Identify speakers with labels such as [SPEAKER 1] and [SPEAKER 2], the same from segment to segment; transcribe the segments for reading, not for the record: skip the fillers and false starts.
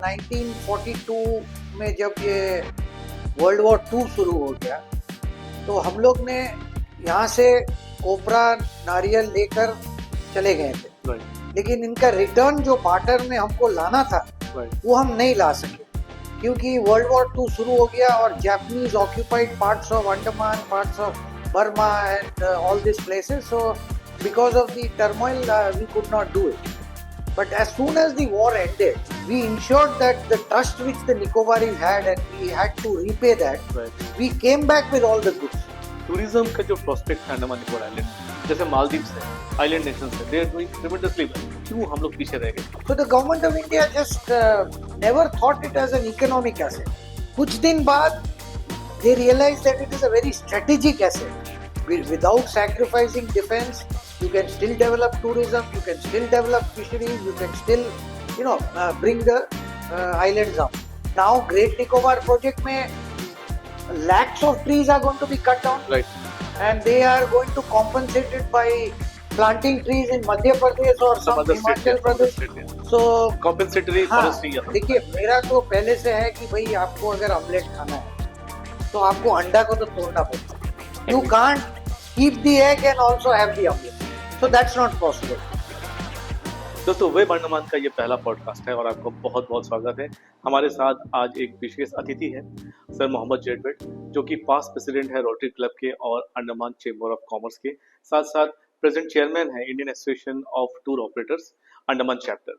[SPEAKER 1] 1942 में जब ये वर्ल्ड वॉर टू शुरू हो गया तो हम लोग ने यहाँ से कोपरा नारियल लेकर चले गए थे, लेकिन इनका रिटर्न जो बार्टर में हमको लाना था वो हम नहीं ला सके क्योंकि वर्ल्ड वॉर टू शुरू हो गया और Japanese occupied parts of Andaman, parts of Burma and all this places. So because of the turmoil we could not do it, but as soon as the war ended we ensured that the trust which the Nicobaris had and we had to repay that. We came back with all the goods.
[SPEAKER 2] Tourism का जो prospect है Andaman Nicobar island, जैसे मालदीव्स है, island nations है, they are doing tremendously well. क्यों हम लोग पीछे रह गए?
[SPEAKER 1] So the government of India just never thought it as an economic asset. कुछ दिन बाद they realized that it is a very strategic asset. Without sacrificing defense, you can still develop tourism, you can still develop fisheries, you can still, bring the islands up. Now, Great Nicobar project mein lakhs of trees are going to be cut down,
[SPEAKER 2] right,
[SPEAKER 1] and they are going to compensate it by planting trees in Madhya Pradesh or some Himachal Pradesh. So
[SPEAKER 2] compensatory forestry.
[SPEAKER 1] देखिए, मेरा तो पहले से है कि भाई आपको अगर ऑमलेट खाना है तो आपको अंडा को तो तोड़ना पड़ता है. You can't keep the egg and also have the omelette. So that's not possible.
[SPEAKER 2] दोस्तों, वेब अंडमान का ये पहला पॉडकास्ट है और आपको बहुत बहुत स्वागत है. हमारे साथ आज एक विशेष अतिथि है सर मोहम्मद जेडवेट, जो कि पास्ट प्रेसिडेंट है रोटरी क्लब के और अंडमान चेंबर ऑफ कॉमर्स के, साथ साथ प्रेजेंट चेयरमैन है Indian association of tour operators Andaman chapter.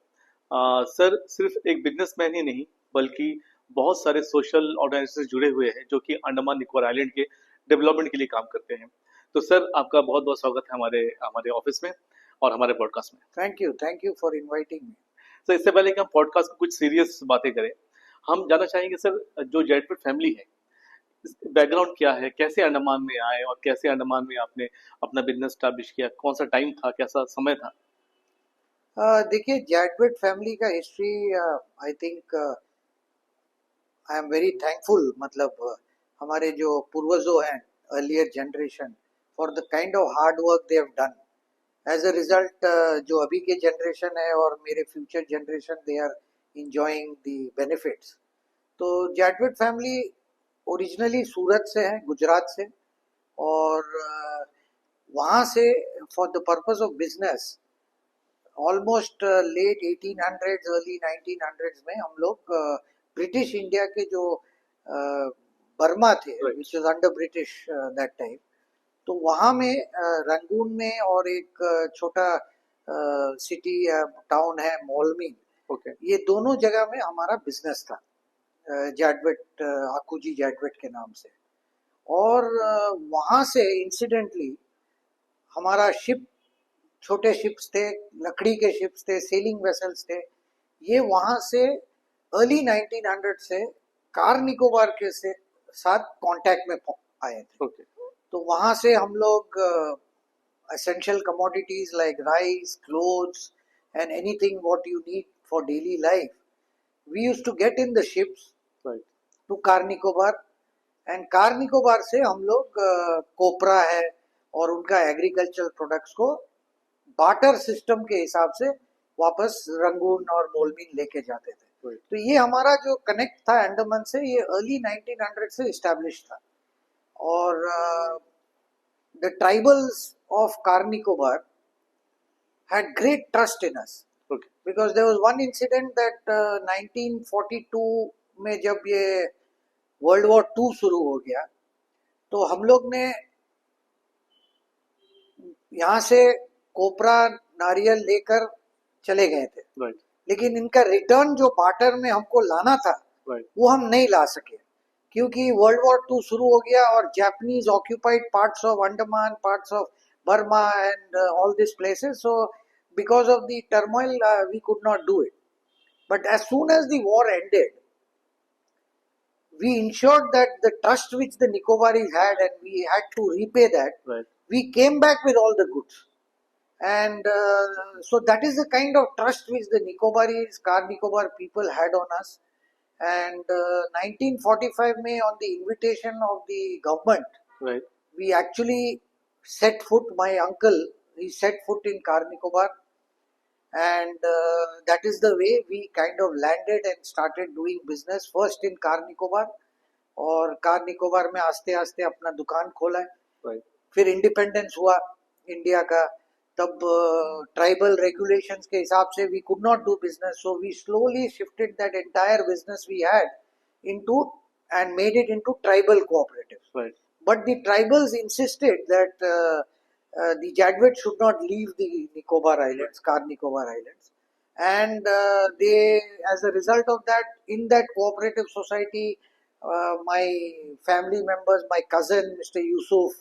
[SPEAKER 2] Sir सिर्फ एक बिजनेसमैन ही नहीं बल्कि बहुत सारे सोशल ऑर्गेनाइजेशन जुड़े हुए हैं जो कि अंडमान निकोबार आइलैंड के डेवलपमेंट के लिए काम करते हैं. तो सर आपका बहुत बहुत स्वागत है हमारे ऑफिस में और हमारे पॉडकास्ट में.
[SPEAKER 1] Thank you for inviting me.
[SPEAKER 2] Sir इससे पहले कि हम पॉडकास्ट में कुछ सीरियस बातें करें, हम जानना चाहेंगे सर, जो जेडवेट फैमिली है, बैकग्राउंड क्या है, कैसे अंडमान में आए और कैसे अंडमान में आपने अपना बिजनेस स्टैब्लिश किया, कौन सा टाइम था, कैसा समय था?
[SPEAKER 1] देखिए, जेडवेट फैमिली का history I think I am very thankful. मतलब हमारे जो पूर्वजों हैं, earlier generation, for the kind of hard work they have done. As a result जो अभी के जनरेशन है और मेरे future generation, they are enjoying the benefits. तो जेडवेट फैमिली ओरिजिनली सूरत से है, गुजरात से, और वहाँ से for the purpose of business almost late 1800s early 1900s में हम लोग ब्रिटिश इंडिया के जो बर्मा थे, which is under British that time, तो वहाँ में रंगून में और एक छोटा सिटी टाउन है मोलमीन, ये दोनों जगह में हमारा बिजनेस था जेडवेट, आकूजी जेडवेट के नाम से. और वहाँ से इंसिडेंटली हमारा शिप, छोटे शिप्स थे, लकड़ी के शिप्स थे, सेलिंग वेसल्स थे, ये वहाँ से अर्ली 1900 से कार निकोबार के साथ कांटेक्ट में आए थे. तो वहाँ से हम लोग essential commodities like rice, clothes and anything what you need for daily life, we used to get in the ships to car Nicobar, and car Nicobar से हम लोग कोपरा है और उनका एग्रीकल्चरल प्रोडक्ट्स को बार्टर सिस्टम के हिसाब से वापस रंगून और मोलमीन लेके जाते थे. तो ये हमारा जो कनेक्ट था अंडमान से, ये अर्ली 1900 से इस्टेब्लिश था. और the tribals of Car Nicobar had great trust in us, because there was one incident that 1942 में जब ये वर्ल्ड वॉर टू शुरू हो गया तो हम लोग ने यहाँ से कोपरा नारियल लेकर चले गए थे, लेकिन इनका रिटर्न जो बार्टर में हमको लाना था वो हम नहीं ला सके क्योंकि वर्ल्ड वॉर टू शुरू हो गया और Japanese occupied parts of Andaman, parts of Burma and all this places. So because of the turmoil we could not do it, but as soon as the war ended we ensured that the trust which the Nicobaris had and we had to repay that. We came back with all the goods, and so that is the kind of trust which the Nicobaris, Car Nicobar people had on us. And 1945 में on the invitation of the government, we actually set foot, my uncle, he set foot in Car Nicobar, and that is the way we kind of landed and started doing business first in car Nicobar, और car Nicobar में आस्ते आस्ते अपना दुकान खोला है.
[SPEAKER 2] Right.
[SPEAKER 1] फिर independence हुआ इंडिया का, तब ट्राइबल रेगुलेशंस के हिसाब से we could not do business, so we slowly shifted that entire business we had into and made it into tribal cooperatives.
[SPEAKER 2] Right.
[SPEAKER 1] But the tribals insisted that the Jadwit should not leave the Nicobar Islands, Car Nicobar Islands, and they, as a result of that, in that cooperative society, my family members, my cousin Mr. Yusuf,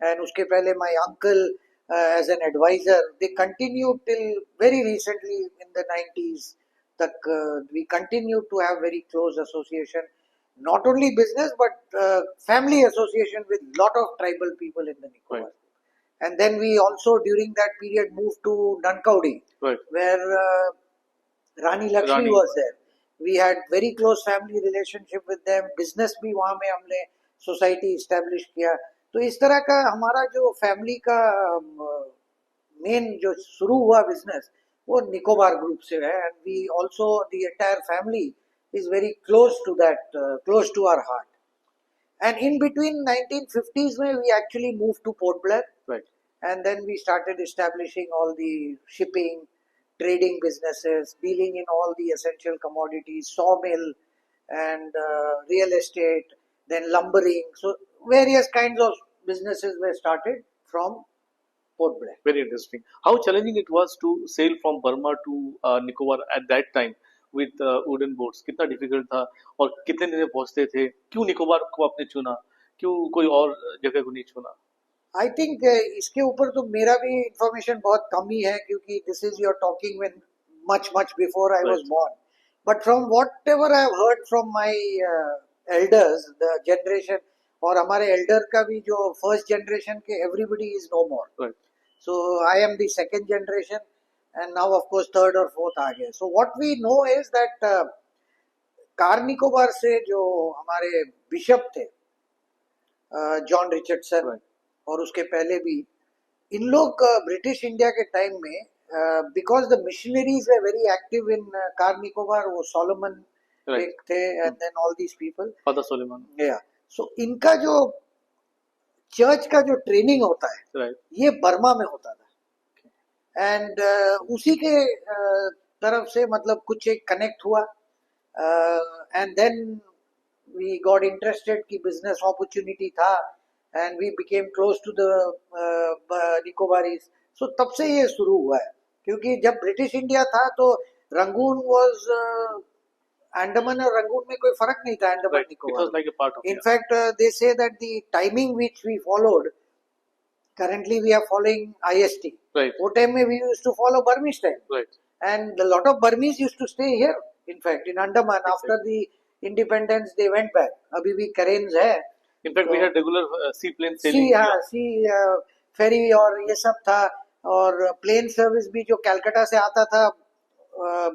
[SPEAKER 1] and uske pehle my uncle as an advisor, they continued till very recently in the 90s. We continued to have very close association, not only business but family association with lot of tribal people in the Nicobar.
[SPEAKER 2] Right.
[SPEAKER 1] And then we also during that period moved to Nankaudi,
[SPEAKER 2] Right.
[SPEAKER 1] where Rani Lakshmi
[SPEAKER 2] Rani.
[SPEAKER 1] was there. We had very close family relationship with them. Business भी वहाँ में हमने society establish किया. तो इस तरह का हमारा जो family का मेन जो शुरू हुआ business वो निकोबार ग्रुप से है, and we also the entire family is very close to that, close to our heart. And in between 1950s में we actually moved to Port Blair.
[SPEAKER 2] Right.
[SPEAKER 1] And then we started establishing all the shipping, trading businesses, dealing in all the essential commodities, sawmill and real estate, then lumbering. So various kinds of businesses were started from Port Blair.
[SPEAKER 2] Very interesting. How challenging it was to sail from Burma to Nicobar at that time with wooden boats. कितना difficult था और कितने दिन में पहुंचते थे? क्यों निकोबार को आपने चुना? क्यों कोई और जगह को नहीं चुना?
[SPEAKER 1] I think इसके ऊपर तो मेरा भी information बहुत कम ही है, क्योंकि this is you're talking when much before I was
[SPEAKER 2] Right.
[SPEAKER 1] born. But from whatever I have heard from my elders, the generation, और हमारे elder का भी जो first generation के everybody is no more.
[SPEAKER 2] Right.
[SPEAKER 1] So I am the second generation, and now of course third or fourth आ गए. So what we know is that car Nicobar से जो हमारे बिशप थे जॉन रिचर्डसन,
[SPEAKER 2] Right.
[SPEAKER 1] और उसके पहले भी इन लोग ब्रिटिश इंडिया के टाइम में because the missionaries were very active in Car Nicobar, वो सोलोमन
[SPEAKER 2] Right.
[SPEAKER 1] थे and then all these people,
[SPEAKER 2] Father Suleiman.
[SPEAKER 1] या सो इनका जो चर्च का जो ट्रेनिंग होता है
[SPEAKER 2] Right.
[SPEAKER 1] ये बर्मा में होता था, एंड उसी के तरफ से मतलब कुछ एक कनेक्ट हुआ, and then we got interested कि बिजनेस अपॉर्चुनिटी था, and we became close to the Nicobarese. So तब से ये शुरू हुआ है, क्योंकि जब ब्रिटिश इंडिया था तो रंगून वाज अंडमान और रंगून में कोई फर्क नहीं था, Andaman
[SPEAKER 2] Right. It
[SPEAKER 1] Nicobar.
[SPEAKER 2] was like a part of
[SPEAKER 1] In fact, they say that the timing which we followed, currently we are following IST.
[SPEAKER 2] Right.
[SPEAKER 1] वो time में we used to follow Burmese time,
[SPEAKER 2] Right.
[SPEAKER 1] and a lot of Burmese used to stay here. In fact, in Andaman, after the independence, they went back. अभी भी Karens है.
[SPEAKER 2] In fact, we
[SPEAKER 1] So-
[SPEAKER 2] had regular seaplane
[SPEAKER 1] C,
[SPEAKER 2] sailing.
[SPEAKER 1] हाँ, सी फेरी और ये सब था, और plane service भी जो कलकत्ता से आता था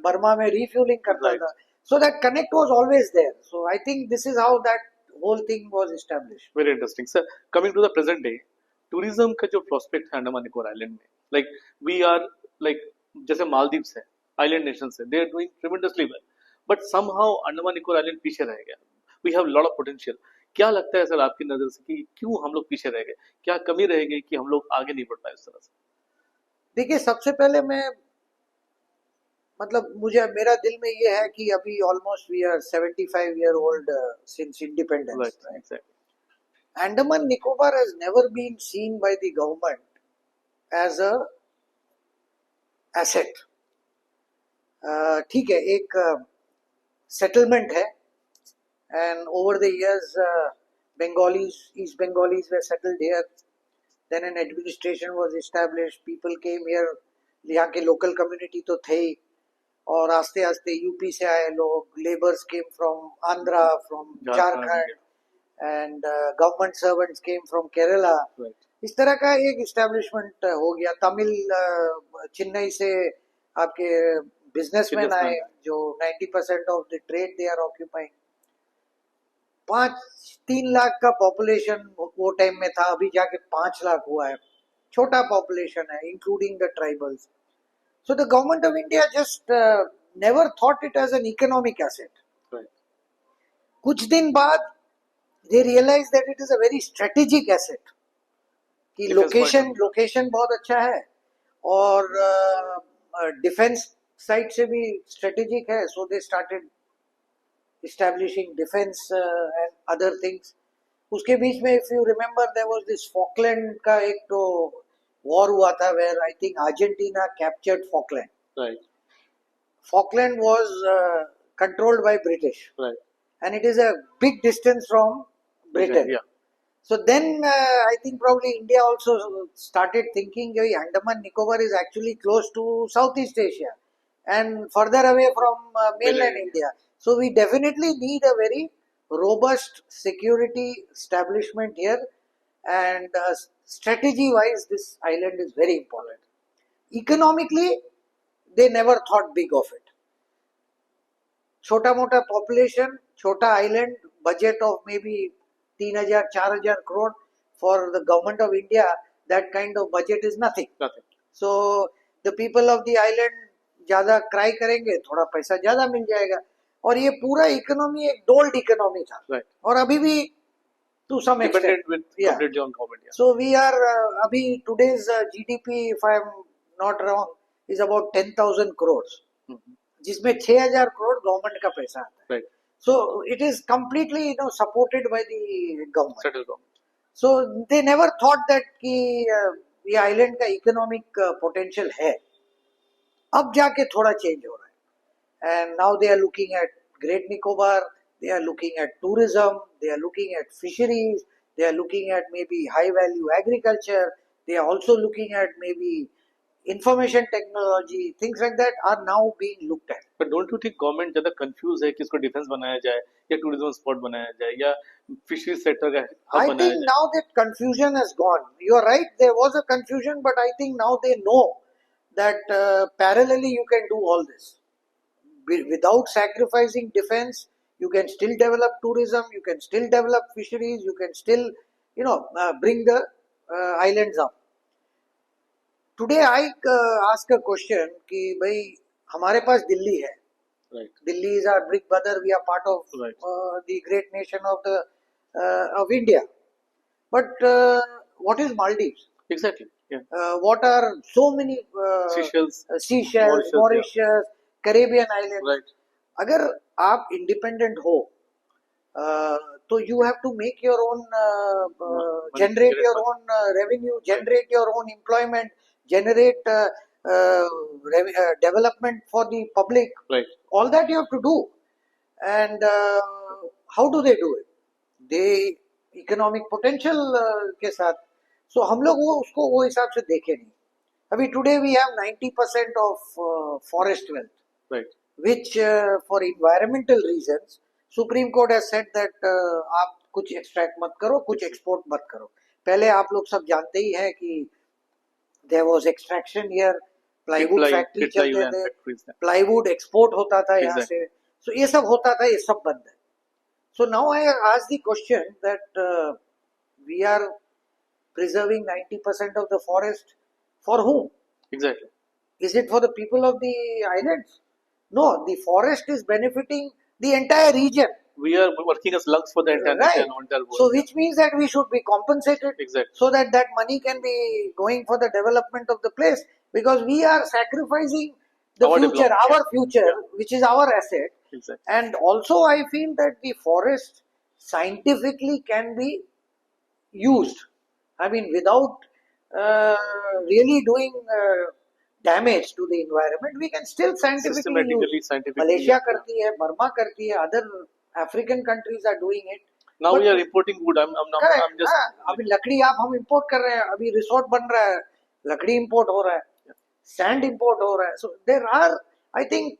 [SPEAKER 1] बर्मा में रिफ्यूलिंग करता
[SPEAKER 2] Right.
[SPEAKER 1] था. So that connect was always there. So I think this is how that whole thing was established.
[SPEAKER 2] Very interesting. Sir, coming to the present day, tourism का जो prospect है अंडमान निकोबार आइलैंड में, like we are like जैसे मालदीव्स है, island nations है, they are doing tremendously well, but somehow Andaman Nicobar island पीछे रह गया. We have lot of potential. क्या लगता है सर आपकी नजर से कि क्यों हम लोग पीछे रह गए? क्या कमी रह गई कि हम लोग आगे नहीं बढ़ पाए इस तरह से?
[SPEAKER 1] देखिए, सबसे पहले मैं मतलब मुझे मेरा दिल में ये है कि अभी almost we are 75 year old since independence.
[SPEAKER 2] Right. Exactly.
[SPEAKER 1] Andaman Nicobar has never been seen by the government as a asset. ठीक है, एक सेटलमेंट है, and over the years East Bengalis were settled here, then an administration was established, people came here, यहाँ के local community तो थे ही, और आस्ते आस्ते यूपी से आए लोग, laborers came from Andhra, from Jharkhand, and government servants came from Kerala.
[SPEAKER 2] Right.
[SPEAKER 1] इस तरह का एक इस्टेब्लिशमेंट हो गया. तमिल चेन्नई से आपके बिजनेसमैन आए, जो 90% of the trade they are occupying. 3 lakh का पॉपुलेशन वो टाइम में था, अभी जाके 5 लाख हुआ है. छोटा पॉपुलेशन है, including the tribals. So the government of India just never thought it as an economic asset.
[SPEAKER 2] Right.
[SPEAKER 1] कुछ दिन बाद they realized that it is a very strategic asset. कि
[SPEAKER 2] Defense point
[SPEAKER 1] location
[SPEAKER 2] of view.
[SPEAKER 1] Location बहुत अच्छा है और defence side से भी स्ट्रेटेजिक है. So they started establishing defense and other things. उसके बीच में if you remember there was this Falkland का एक तो war हुआ था where I think Argentina captured Falkland.
[SPEAKER 2] Right.
[SPEAKER 1] Falkland was controlled by British.
[SPEAKER 2] Right.
[SPEAKER 1] And it is a big distance from Britain.
[SPEAKER 2] Okay, yeah.
[SPEAKER 1] So then I think probably India also started thinking that Andaman Nicobar is actually close to Southeast Asia and further away from mainland India. So we definitely need a very robust security establishment here, and strategy wise this island is very important. Economically they never thought big of it. छोटा मोटा population, छोटा island, budget of maybe 3,000-4,000 crore for the government of India, that kind of budget is nothing.
[SPEAKER 2] Nothing.
[SPEAKER 1] So the people of the island ज्यादा cry करेंगे, थोड़ा पैसा ज्यादा मिल जाएगा. और ये पूरा इकोनॉमी एक डोल्ड इकोनॉमी था.
[SPEAKER 2] Right.
[SPEAKER 1] और अभी भी to some extent.
[SPEAKER 2] Dependent with completely on government. Yeah.
[SPEAKER 1] So we are अभी today's GDP, if I am not wrong, is about 10,000 crores. जिसमें 6,000 करोड़ गवर्नमेंट का पैसा आता है.
[SPEAKER 2] Right.
[SPEAKER 1] So it is completely supported by the government.
[SPEAKER 2] Central government.
[SPEAKER 1] So they never thought that कि ये island का economic potential है. अब जाके थोड़ा चेंज हो रहा है. And now they are looking at Great Nicobar, they are looking at tourism, they are looking at fisheries, they are looking at maybe high value agriculture, they are also looking at maybe information technology, things like that are now being looked at.
[SPEAKER 2] But don't you think government ज़्यादा confused है कि इसको defense बनाया जाए या tourism spot बनाया जाए या fisheries sector का hub
[SPEAKER 1] I
[SPEAKER 2] बनाया
[SPEAKER 1] think
[SPEAKER 2] जाए?
[SPEAKER 1] now that confusion has gone. You are right, there was a confusion, but I think now they know that parallelly you can do all this. Without sacrificing defense, you can still develop tourism, you can still develop fisheries, you can still, bring the islands up. Today I ask a question कि भाई हमारे पास दिल्ली है.
[SPEAKER 2] Right.
[SPEAKER 1] Delhi is our big brother. We are part of
[SPEAKER 2] Right.
[SPEAKER 1] the great nation of India. But what is Maldives?
[SPEAKER 2] Exactly. Yeah.
[SPEAKER 1] What are so many
[SPEAKER 2] Seychelles,
[SPEAKER 1] Seychelles, Mauritius, Caribbean islands?
[SPEAKER 2] Right.
[SPEAKER 1] अगर आप independent हो, तो you have to make your own, generate your own revenue, generate your own employment, generate development for the public.
[SPEAKER 2] Right.
[SPEAKER 1] All that you have to do. And how do they do it? They economic potential के साथ. So हम लोग उसको वो हिसाब से देखे नहीं. अभी today we have 90% of forest wealth.
[SPEAKER 2] Right.
[SPEAKER 1] Which for environmental reasons Supreme Court has said that आप कुछ extract मत करो, कुछ export मत करो. पहले आप लोग सब जानते ही हैं कि there was extraction here, plywood factory चलते थे, plywood export होता था यहाँ से. So ये सब होता था, ये सब बंद है. So now I ask the question that we are preserving 90% of the forest for whom?
[SPEAKER 2] Exactly.
[SPEAKER 1] Is it for the people of the islands? No, the forest is benefiting the entire region.
[SPEAKER 2] We are working as lungs for the entire nation, entire world.
[SPEAKER 1] So which means that we should be compensated.
[SPEAKER 2] Exactly.
[SPEAKER 1] So that money can be going for the development of the place, because we are sacrificing the future, our future, which is our asset.
[SPEAKER 2] Exactly.
[SPEAKER 1] And also I feel that the forest scientifically can be used. I mean, without really doing damage to the environment, we can still scientifically use. Malaysia करती है, Burma करती है, other African countries are doing it.
[SPEAKER 2] Now we are importing wood. I'm just.
[SPEAKER 1] अभी लकड़ी हम import कर रहे हैं. अभी resort बन रहा है, लकड़ी import हो रहा है, sand import हो रहा है. So there are, I think,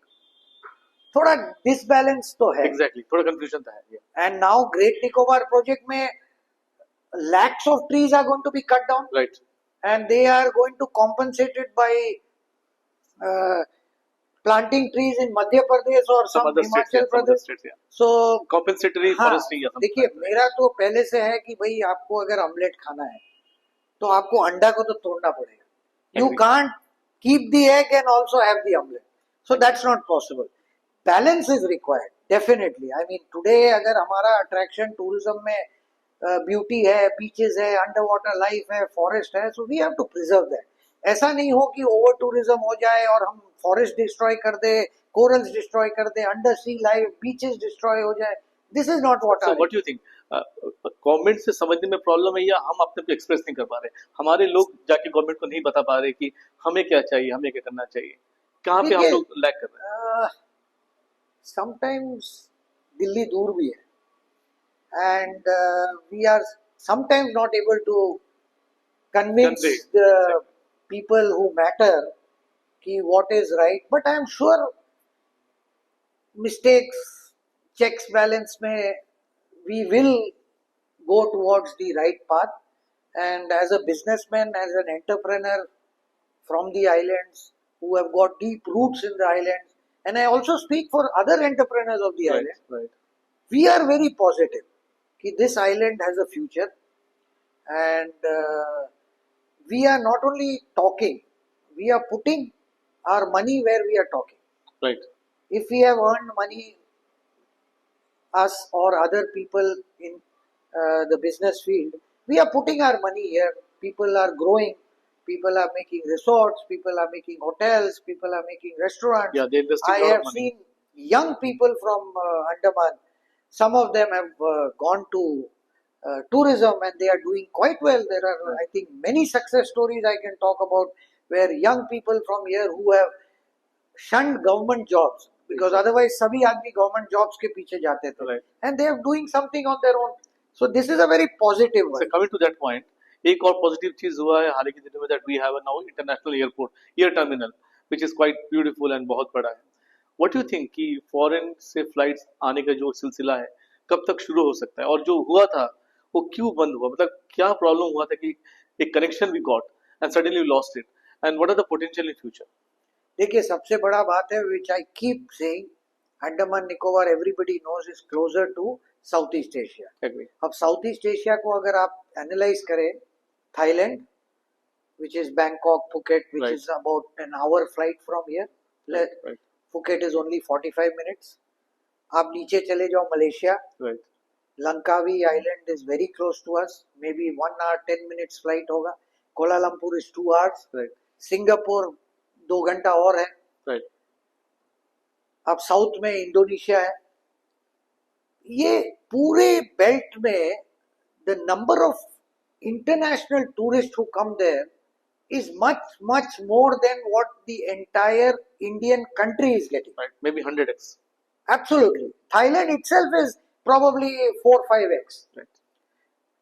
[SPEAKER 1] थोड़ा disbalance तो है.
[SPEAKER 2] Exactly. थोड़ा confusion तो है. Yeah.
[SPEAKER 1] And now Great Nicobar project में lakhs of trees are going to be cut down.
[SPEAKER 2] Right.
[SPEAKER 1] And they are going to compensate it by planting trees in Madhya Pradesh or some Himachal Pradesh. So
[SPEAKER 2] compensatory forestry.
[SPEAKER 1] देखिए, मेरा तो पहले से है कि भाई आपको अगर ऑमलेट खाना है तो आपको अंडा को तो तोड़ना पड़ेगा. You can't keep the egg and also have the omelette. So that's not possible. Balance is required, definitely. I mean, today अगर हमारा attraction tourism में ब्यूटी है, बीचेस है, अंडर वाटर लाइफ है, फॉरेस्ट है, so we have to preserve that. ऐसा नहीं हो कि ओवर टूरिज्म हो जाए और हम फॉरेस्ट डिस्ट्रॉय कर दे, कोरल्स डिस्ट्रॉय कर दे, अंडर सी लाइफ, बीचेस डिस्ट्रॉय हो जाए. This is not what
[SPEAKER 2] So
[SPEAKER 1] I.
[SPEAKER 2] what do you think? Government से समझने में प्रॉब्लम है या हम अपने को एक्सप्रेस नहीं कर पा रहे? हमारे लोग जाके गवर्नमेंट को नहीं बता पा रहे कि हमें क्या चाहिए, हमें क्या करना चाहिए, कहाँ पे हम
[SPEAKER 1] देखिए,
[SPEAKER 2] लोग लैग कर रहे हैं?
[SPEAKER 1] समटाइम्स दिल्ली दूर भी है and we are sometimes not able to convince
[SPEAKER 2] Convey.
[SPEAKER 1] the people who matter ki what is right, but I am sure mistakes, checks, balance mein we will go towards the right path. And as a businessman, as an entrepreneur from the islands who have got deep roots in the islands, and I also speak for other entrepreneurs of the island,
[SPEAKER 2] Right.
[SPEAKER 1] we are very positive कि this island has a future. And we are not only talking, we are putting our money where we are talking.
[SPEAKER 2] Right.
[SPEAKER 1] If we have earned money, us or other people in the business field, we are putting our money here. People are growing, people are making resorts, people are making hotels, people are making restaurants.
[SPEAKER 2] Yeah, they're investing
[SPEAKER 1] I
[SPEAKER 2] a lot
[SPEAKER 1] have
[SPEAKER 2] of money.
[SPEAKER 1] seen young people from Andaman. Some of them have gone to tourism and they are doing quite well. There are, I think, many success stories I can talk about where young people from here who have shunned government jobs because otherwise सभी आदमी government jobs के पीछे जाते थे.
[SPEAKER 2] Right.
[SPEAKER 1] And they are doing something on their own. So this is a very positive
[SPEAKER 2] So
[SPEAKER 1] one.
[SPEAKER 2] coming to that point, एक और positive चीज हुआ है हाल ही के दिनों में, that we have now international airport, air terminal, which is quite beautiful and बहुत बड़ा है. व्हाट डू यू थिंक कि फॉरेन से फ्लाइट्स आने का जो सिलसिला है कब तक शुरू हो सकता है, और जो हुआ था वो क्यों बंद हुआ, मतलब क्या प्रॉब्लम हुआ था कि एक connection we got and suddenly we lost it, and what are the potential in future?
[SPEAKER 1] देखिए, सबसे बड़ा बात है which I keep saying, Andaman Nicobar everybody knows is closer to South East Asia.
[SPEAKER 2] Agree.
[SPEAKER 1] अब साउथ ईस्ट एशिया को अगर आप analyse करें, Thailand which is Bangkok, Phuket, which
[SPEAKER 2] Right.
[SPEAKER 1] is about an hour flight from here.
[SPEAKER 2] Right.
[SPEAKER 1] Phuket is only 45 minutes. आप नीचे चले जाओ Malaysia,
[SPEAKER 2] Right.
[SPEAKER 1] Langkawi Island is very close to us, maybe 1 hour 10 minutes flight होगा. Kuala Lumpur is 2 hours.
[SPEAKER 2] Right.
[SPEAKER 1] Singapore 2 घंटा और है.
[SPEAKER 2] Right.
[SPEAKER 1] अब south में इंडोनेशिया है. ये पूरे बेल्ट में the number of international tourists who come there is much more than what the entire Indian country is getting.
[SPEAKER 2] Right. Maybe 100x.
[SPEAKER 1] Absolutely. Thailand itself is probably 4-5x.
[SPEAKER 2] Right.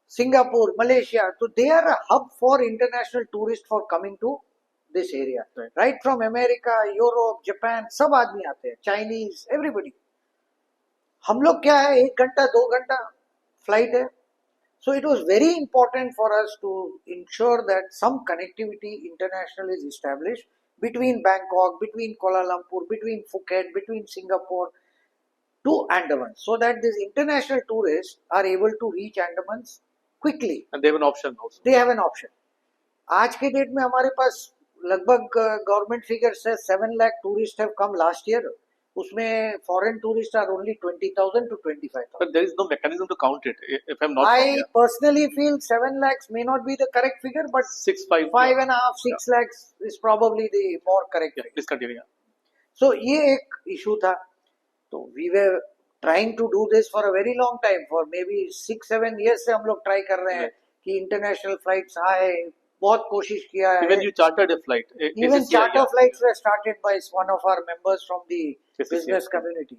[SPEAKER 1] Singapore, Malaysia, so they are a hub for international tourists for coming to this area.
[SPEAKER 2] Right.
[SPEAKER 1] Right from America, Europe, Japan, सब आदमी आते हैं, Chinese, everybody. हम लोग क्या है, 1 घंटा 2 घंटा फ्लाइट है. So it was very important for us to ensure that some connectivity international is established between Bangkok, between Kuala Lumpur, between Phuket, between Singapore to Andaman, so that these international tourists are able to reach Andamans quickly.
[SPEAKER 2] And they have an option also.
[SPEAKER 1] They have an option. आज के date में हमारे पास लगभग government figure से 7 lakh tourists have come last year. उसमें foreign tourists are only 20,000 to 25,000.
[SPEAKER 2] But there is no mechanism to count it. If I'm not
[SPEAKER 1] I
[SPEAKER 2] wrong, yeah.
[SPEAKER 1] personally feel 7 lakhs may not be the correct figure, but
[SPEAKER 2] 6-5.
[SPEAKER 1] 5.5, 6 lakhs is probably the more correct
[SPEAKER 2] Yeah,
[SPEAKER 1] figure.
[SPEAKER 2] please continue. Yeah.
[SPEAKER 1] So ये एक issue था. तो we were trying to do this for a very long time, for maybe 6-7 years से हम लोग try कर रहे हैं कि international flights आए, बहुत कोशिश किया है.
[SPEAKER 2] Even you chartered a flight.
[SPEAKER 1] Even
[SPEAKER 2] ACCI,
[SPEAKER 1] charter
[SPEAKER 2] yeah.
[SPEAKER 1] flights were started by one of our members from the
[SPEAKER 2] ACCI,
[SPEAKER 1] business
[SPEAKER 2] yeah.
[SPEAKER 1] community.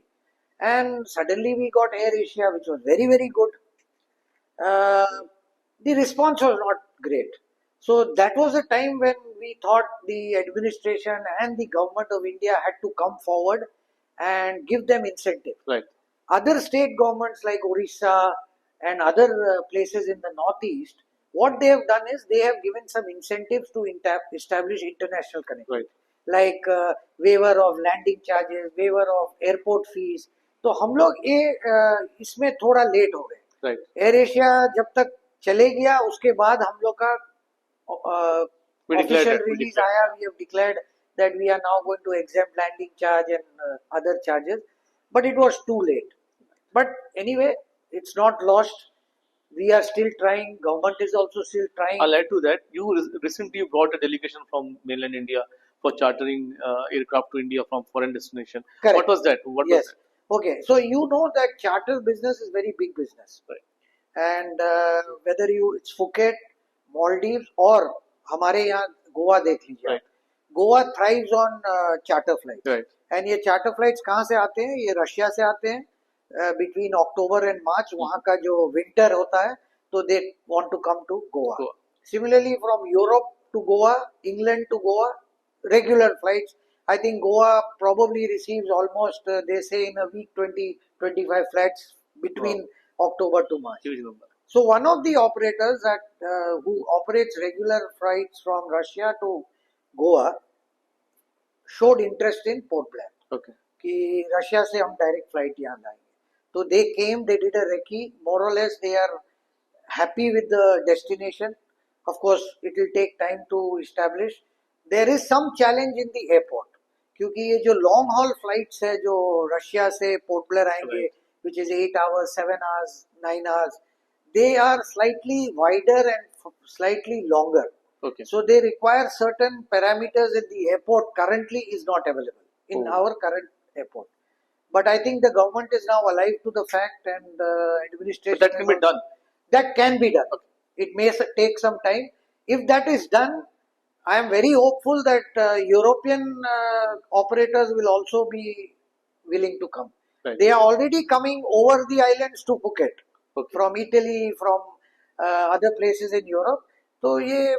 [SPEAKER 1] And suddenly we got Air Asia, which was very, very good. The response was not great. So that was a time when we thought the administration and the government of India had to come forward and give them incentive.
[SPEAKER 2] Right.
[SPEAKER 1] Other state governments like Orissa and other places in the northeast, what they have done is they have given some incentives to establish international connectivity.
[SPEAKER 2] Right.
[SPEAKER 1] Like waiver of landing charges, waiver of airport fees. तो हम लोग ये इसमें थोड़ा late हो गए.
[SPEAKER 2] Right.
[SPEAKER 1] Air Asia जब तक चले गया उसके बाद हम लोग का
[SPEAKER 2] We declared
[SPEAKER 1] official
[SPEAKER 2] it, we
[SPEAKER 1] release
[SPEAKER 2] declared.
[SPEAKER 1] आया. We have declared that we are now going to exempt landing charge and other charges, but it was too late. But anyway, it's not lost. We are still trying. Government is also still trying.
[SPEAKER 2] I'll add to that. You recently brought a delegation from mainland India for chartering aircraft to India from foreign destination.
[SPEAKER 1] Correct.
[SPEAKER 2] What was that? What
[SPEAKER 1] Yes.
[SPEAKER 2] was that?
[SPEAKER 1] Okay. So you know that charter business is very big business.
[SPEAKER 2] Right.
[SPEAKER 1] And whether it's Phuket, Maldives or हमारे यहाँ गोवा देख लीजिए.
[SPEAKER 2] Right.
[SPEAKER 1] Goa thrives on charter flights.
[SPEAKER 2] Right.
[SPEAKER 1] And ये charter flights कहाँ से आते हैं? ये रशिया से आते हैं. Between October and March वहाँ का जो winter होता है, तो they want to come to Goa. Similarly from Europe to Goa, England to Goa, regular flights. I think Goa probably receives almost, they say in a week, 20-25 flights between October to March.
[SPEAKER 2] Huge number.
[SPEAKER 1] So one of the operators who operates regular flights from Russia to Goa showed interest in Port Blair.
[SPEAKER 2] Okay.
[SPEAKER 1] कि Russia से हम direct flight यहाँ लाएंगे. तो they came, they did a recce. More or less, they are happy with the destination. Of course, it will take time to establish. There is some challenge in the airport. क्योंकि ये जो long haul flights है जो Russia से port Blair आएंगे, which is 8 hours, 7 hours, 9 hours, they are slightly wider and slightly longer.
[SPEAKER 2] Okay.
[SPEAKER 1] So they require certain parameters in the airport currently is not available in our current airport. But I think the government is now alive to the fact and administration.
[SPEAKER 2] But that can be done.
[SPEAKER 1] That can be done.
[SPEAKER 2] Okay.
[SPEAKER 1] It may take some time. If that is done, I am very hopeful that European operators will also be willing to come.
[SPEAKER 2] Right.
[SPEAKER 1] They are already coming over the islands to Phuket.
[SPEAKER 2] Okay.
[SPEAKER 1] From Italy, from other places in Europe. So ये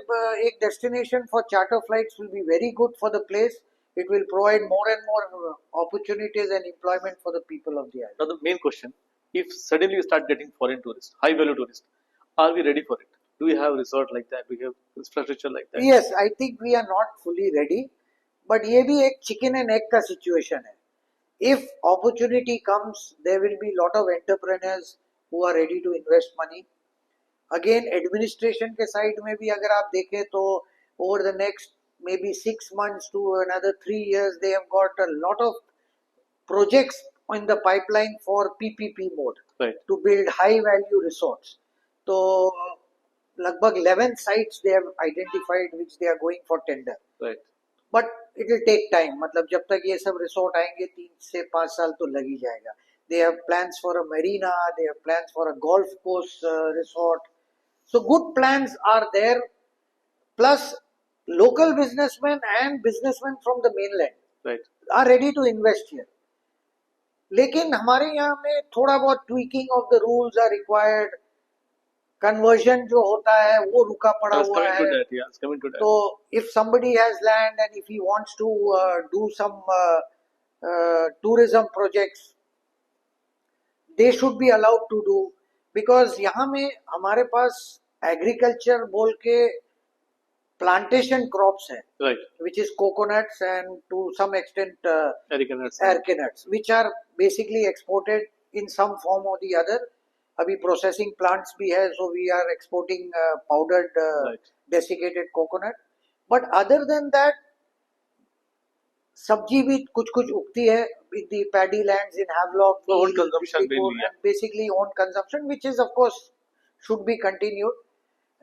[SPEAKER 1] एक destination for charter flights will be very good for the place. It will provide more and more opportunities and employment for the people of the island.
[SPEAKER 2] Now the main question, if suddenly you start getting foreign tourists, high value tourists, are we ready for it? Do we have resort like that? Do we have infrastructure like that?
[SPEAKER 1] Yes, I think we are not fully ready. But ये भी एक chicken and egg का situation है. If opportunity comes, there will be lot of entrepreneurs who are ready to invest money. Again, administration के side में भी अगर आप देखें तो over the next maybe 6 months to another 3 years, they have got a lot of projects in the pipeline for PPP mode.
[SPEAKER 2] Right.
[SPEAKER 1] To build high value resorts. So लगभग 11 sites they have identified which they are going for tender.
[SPEAKER 2] Right.
[SPEAKER 1] But it will take time. मतलब जब तक ये सब resort आएंगे 3 से 5 साल तो लग ही जाएगा. They have plans for a marina, they have plans for a golf course resort. So good plans are there. Plus local businessmen and businessmen from the mainland are ready to invest here. लेकिन हमारे यहाँ में थोड़ा बहुत tweaking of the rules are required. Conversion जो होता है वो रुका पड़ा हुआ है. तो if somebody has land and if he wants to do some tourism projects, they should be allowed to do. Because यहाँ में हमारे पास agriculture बोल के plantation crops है,
[SPEAKER 2] right,
[SPEAKER 1] which is coconuts and to some extent
[SPEAKER 2] areca
[SPEAKER 1] nuts, which are basically exported in some form or the other. अभी processing plants भी है, so we are exporting powdered desiccated coconut. But other than that, सब्जी भी कुछ कुछ उगती है with the paddy lands in Havelock.
[SPEAKER 2] Own consumption mainly,
[SPEAKER 1] basically own consumption, which is of course should be continued.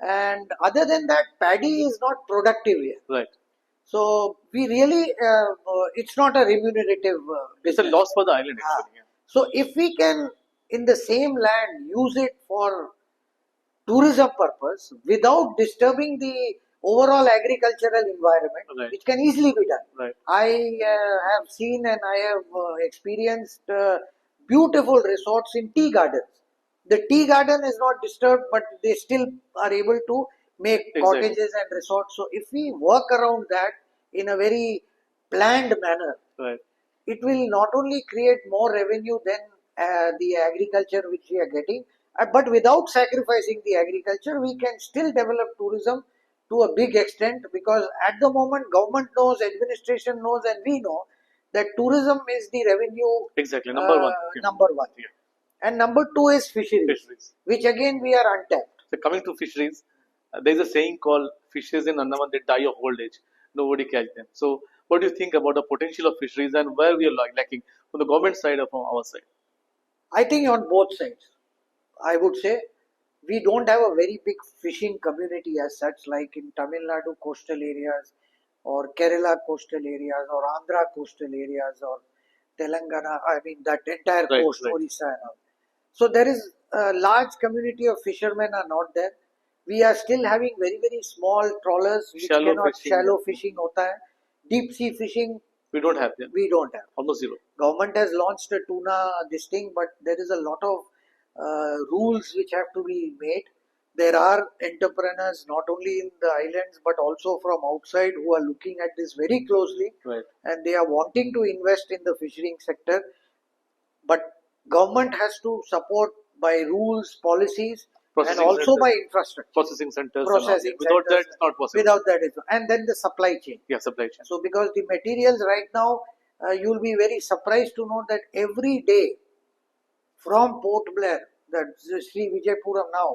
[SPEAKER 1] And other than that, paddy is not productive here.
[SPEAKER 2] Right.
[SPEAKER 1] So we really, it's not a remunerative
[SPEAKER 2] it's a loss for the island actually.
[SPEAKER 1] So if we can, in the same land, use it for tourism purpose without disturbing the overall agricultural environment,
[SPEAKER 2] right,
[SPEAKER 1] which can easily be done.
[SPEAKER 2] Right.
[SPEAKER 1] I have seen and I have experienced beautiful resorts in tea gardens. The tea garden is not disturbed, but they still are able to make cottages and resorts. So if we work around that in a very planned manner,
[SPEAKER 2] right,
[SPEAKER 1] it will not only create more revenue than the agriculture which we are getting, but without sacrificing the agriculture, we can still develop tourism to a big extent, because at the moment government knows, administration knows, and we know that tourism is the revenue
[SPEAKER 2] number one.
[SPEAKER 1] Number one.
[SPEAKER 2] Yeah.
[SPEAKER 1] And number two is fisheries, which again we are untapped.
[SPEAKER 2] So coming to fisheries, there is a saying called fishes in Andaman, they die of old age. Nobody catch them. So What do you think about the potential of fisheries and where we are lacking from the government side or from our side?
[SPEAKER 1] I think on both sides. I would say we don't have a very big fishing community as such, like in Tamil Nadu coastal areas, or Kerala coastal areas, or Andhra coastal areas, or Telangana. I mean that entire
[SPEAKER 2] Right,
[SPEAKER 1] coast,
[SPEAKER 2] right.
[SPEAKER 1] Orissa and all. So there is a large community of fishermen are not there. We are still having very small trawlers which
[SPEAKER 2] Shallow
[SPEAKER 1] cannot
[SPEAKER 2] fishing,
[SPEAKER 1] shallow
[SPEAKER 2] yeah.
[SPEAKER 1] fishing hota hai. Deep sea fishing
[SPEAKER 2] We don't have them.
[SPEAKER 1] we don't have.
[SPEAKER 2] Almost zero.
[SPEAKER 1] Government has launched a tuna this thing, but there is a lot of rules which have to be made. There are entrepreneurs not only in the islands but also from outside who are looking at this very closely,
[SPEAKER 2] Right.
[SPEAKER 1] and they are wanting to invest in the fishing sector. But government has to support by rules, policies, and
[SPEAKER 2] Processing
[SPEAKER 1] also by
[SPEAKER 2] centers.
[SPEAKER 1] infrastructure.
[SPEAKER 2] Processing centers and all.
[SPEAKER 1] Processing
[SPEAKER 2] Without that,
[SPEAKER 1] centers.
[SPEAKER 2] it's not possible.
[SPEAKER 1] Without that, and then the supply chain.
[SPEAKER 2] Yeah, supply chain.
[SPEAKER 1] So because the materials right now, you'll be very surprised to know that every day from Port Blair, that's Sri Vijayapuram now,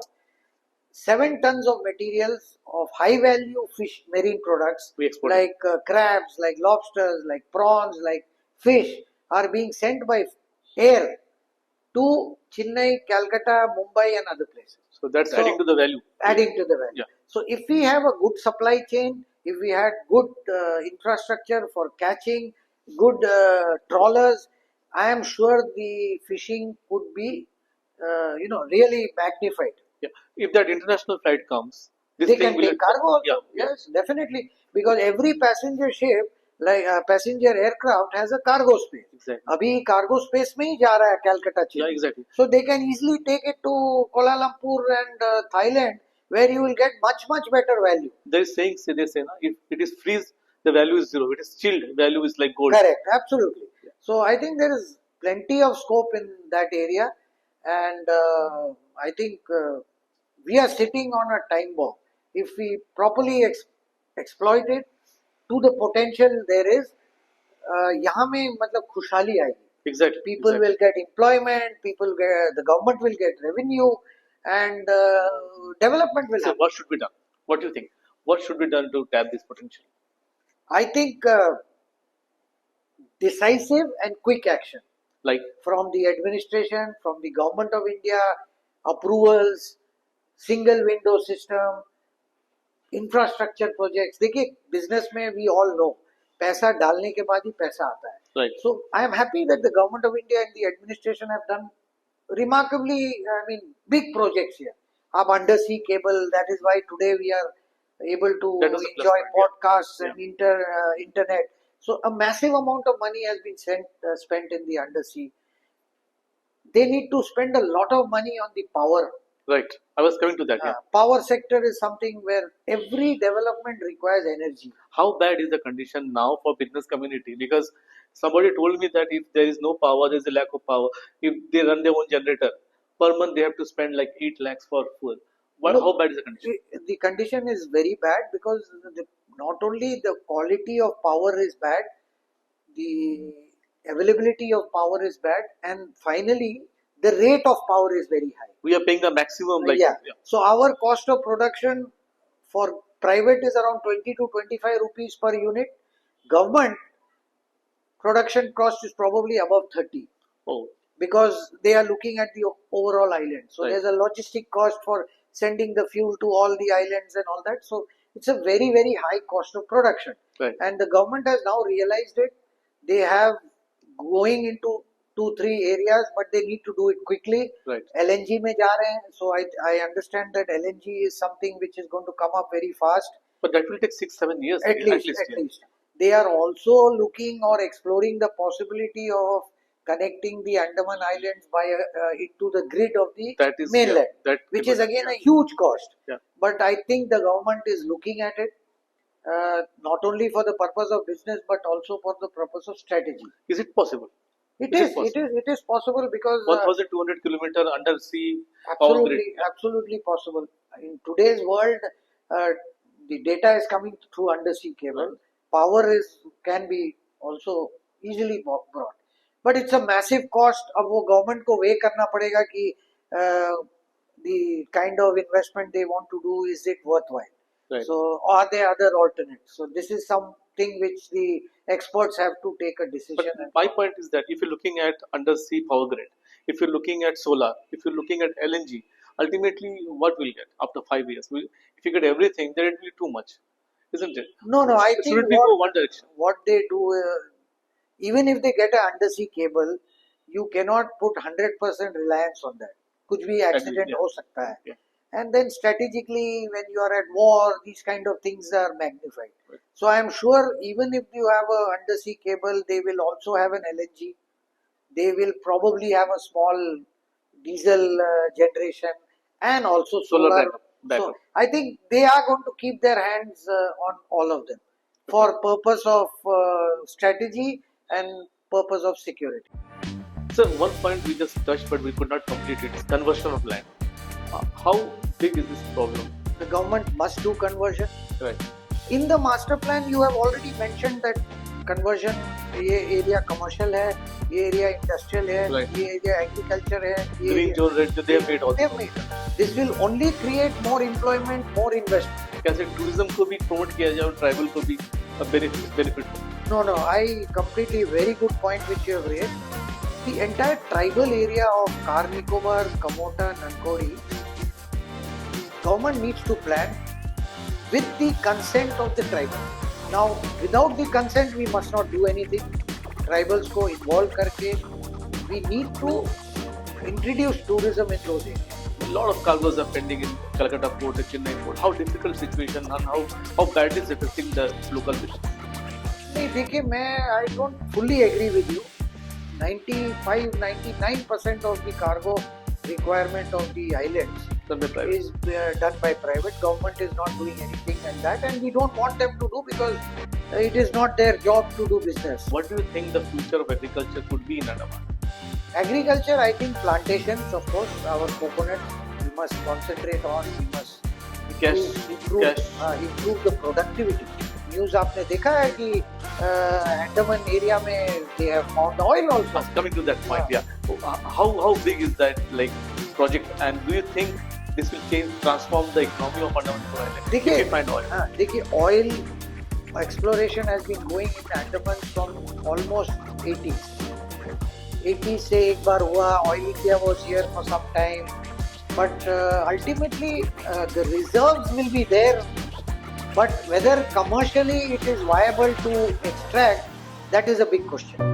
[SPEAKER 1] 7 tons of materials of high value fish marine products
[SPEAKER 2] We export
[SPEAKER 1] like crabs, like lobsters, like prawns, like fish are being sent by air to Chennai, Calcutta, Mumbai, and other places.
[SPEAKER 2] So that's
[SPEAKER 1] So,
[SPEAKER 2] adding to the value.
[SPEAKER 1] Adding to the value.
[SPEAKER 2] Yeah.
[SPEAKER 1] So if we have a good supply chain, if we had good infrastructure for catching, good trawlers, I am sure the fishing could be, really magnified.
[SPEAKER 2] Yeah. If that international flight comes, this
[SPEAKER 1] They
[SPEAKER 2] thing
[SPEAKER 1] can
[SPEAKER 2] will.
[SPEAKER 1] take cargo also.
[SPEAKER 2] Yeah, yeah.
[SPEAKER 1] Yes, definitely. Because every passenger ship, like passenger aircraft, has a cargo space.
[SPEAKER 2] Exactly.
[SPEAKER 1] अभी cargo space में ही जा रहा है Calcutta
[SPEAKER 2] Yeah,
[SPEAKER 1] Chennai.
[SPEAKER 2] exactly.
[SPEAKER 1] So they can easily take it to Kuala Lumpur and Thailand, where you will get much better value.
[SPEAKER 2] They say na, if it is freeze, the value is zero. It is chilled, value is like gold.
[SPEAKER 1] Correct, absolutely. So I think there is plenty of scope in that area, and I think we are sitting on a time bomb. If we properly exploit it to the potential there is, यहाँ में मतलब खुशहाली आएगी.
[SPEAKER 2] Exactly.
[SPEAKER 1] People will get employment, the government will get revenue, and development will
[SPEAKER 2] So
[SPEAKER 1] happen.
[SPEAKER 2] what should be done? What do you think? What should be done to tap this potential?
[SPEAKER 1] I think decisive and quick action.
[SPEAKER 2] Like
[SPEAKER 1] From the administration, from the government of India, approvals, single window system, infrastructure projects. देखिए business में we all know पैसा डालने के बाद ही पैसा आता है.
[SPEAKER 2] right.
[SPEAKER 1] So I am happy that the government of India and the administration have done remarkably, big projects here. Ab undersea cable, that is why today we are able to
[SPEAKER 2] That was a plus
[SPEAKER 1] enjoy
[SPEAKER 2] point, yeah.
[SPEAKER 1] podcasts and
[SPEAKER 2] Yeah.
[SPEAKER 1] internet. So a massive amount of money has been spent in the undersea. They need to spend a lot of money on the power.
[SPEAKER 2] Right. I was coming to that. Yeah.
[SPEAKER 1] Power sector is something where every development requires energy.
[SPEAKER 2] How bad is the condition now for business community? Because somebody told me that if there is no power, there is a lack of power. If they run their own generator, per month they have to spend like 8 lakhs for fuel.
[SPEAKER 1] Look,
[SPEAKER 2] How bad is the condition?
[SPEAKER 1] The condition is very bad because not only the quality of power is bad, the availability of power is bad, and finally the rate of power is very high.
[SPEAKER 2] We are paying the maximum. Like,
[SPEAKER 1] yeah. So our cost of production for private is around 20 to 25 rupees per unit. Government production cost is probably above 30.
[SPEAKER 2] Oh.
[SPEAKER 1] Because they are looking at the overall island. So
[SPEAKER 2] Right.
[SPEAKER 1] there's a logistic cost for sending the fuel to all the islands and all that. So it's a very high cost of production.
[SPEAKER 2] Right.
[SPEAKER 1] And the government has now realized it. They have going into 2-3 areas, but they need to do it quickly.
[SPEAKER 2] Right.
[SPEAKER 1] LNG में जा रहे हैं. So I understand that LNG is something which is going to come up very fast.
[SPEAKER 2] But that will take 6-7 years.
[SPEAKER 1] At least.
[SPEAKER 2] Yeah.
[SPEAKER 1] They are also looking or exploring the possibility of connecting the Andaman Islands by into the grid of the
[SPEAKER 2] That is,
[SPEAKER 1] mainland,
[SPEAKER 2] yeah,
[SPEAKER 1] which is again a huge cost.
[SPEAKER 2] Yeah.
[SPEAKER 1] But I think the government is looking at it not only for the purpose of business but also for the purpose of strategy.
[SPEAKER 2] Is it possible?
[SPEAKER 1] It is possible because
[SPEAKER 2] 1,200 kilometer undersea power grid.
[SPEAKER 1] absolutely possible. In today's world, the data is coming through undersea cable. Power can be also easily brought. But it's a massive cost. अब वो government को weigh करना पड़ेगा कि the kind of investment they want to do, is it worthwhile?
[SPEAKER 2] Right.
[SPEAKER 1] So are there other alternates? So this is something thing which the experts have to take a
[SPEAKER 2] But
[SPEAKER 1] decision.
[SPEAKER 2] my point is that if you're looking at undersea power grid, if you're looking at solar, if you're looking at LNG, ultimately what we'll get after 5 years? If you get everything, then it will be too much, isn't it?
[SPEAKER 1] No, no, I think
[SPEAKER 2] Shouldn't we go one direction?
[SPEAKER 1] what they do, even if they get an undersea cable, you cannot put 100% reliance on that. कुछ भी accident
[SPEAKER 2] yeah.
[SPEAKER 1] हो सकता है.
[SPEAKER 2] Yeah.
[SPEAKER 1] And then strategically, when you are at war, these kind of things are magnified.
[SPEAKER 2] Right.
[SPEAKER 1] So I am sure even if you have a undersea cable, they will also have an LNG. They will probably have a small diesel generation and also solar. So I think they are going to keep their hands on all of them for purpose of strategy and purpose of security.
[SPEAKER 2] So one point we just touched but we could not complete it is conversion of land. How big is this problem?
[SPEAKER 1] The government must do conversion.
[SPEAKER 2] Right.
[SPEAKER 1] In the master plan, you have already mentioned that conversion, ये area commercial है, ये area industrial है,
[SPEAKER 2] Right.
[SPEAKER 1] ये area agriculture है, ये
[SPEAKER 2] Green zone, red zone, they have made also.
[SPEAKER 1] they have made. This will only create more employment, more investment.
[SPEAKER 2] कैसे tourism को भी promote किया जाए और tribal को भी benefit हो.
[SPEAKER 1] No, no, I completely, very good point which you have raised. The entire tribal area of Car Nicobar, Kamota, Nankodi, government needs to plan with the consent of the tribal. Now, without the consent, we must not do anything. Tribals को involve करके, we need to introduce tourism in those areas.
[SPEAKER 2] A lot of cargoes are pending in Calcutta port and Chennai port. How difficult situation and how badly it's affecting the local business?
[SPEAKER 1] नहीं देखिए मैं I don't fully agree with you. 95-99% of the cargo requirement of the islands is done by private. Government is not doing anything like that, and we don't want them to do because it is not their job to do business.
[SPEAKER 2] What do you think the future of agriculture could be in Andaman?
[SPEAKER 1] Agriculture, I think plantations, of course, our coconuts we must concentrate on. We must improve the productivity. News आपने देखा है कि Andaman area में they have found oil also.
[SPEAKER 2] Coming to that point, how big is that like project, and do you think this will transform the economy of Andaman Island?
[SPEAKER 1] देखिए
[SPEAKER 2] find oil.
[SPEAKER 1] देखिए oil exploration has been going in Andaman from almost 80s. 80s से एक बार हुआ. Oil India was here for some time, but ultimately the reserves will be there. But whether commercially it is viable to extract, that is a big question.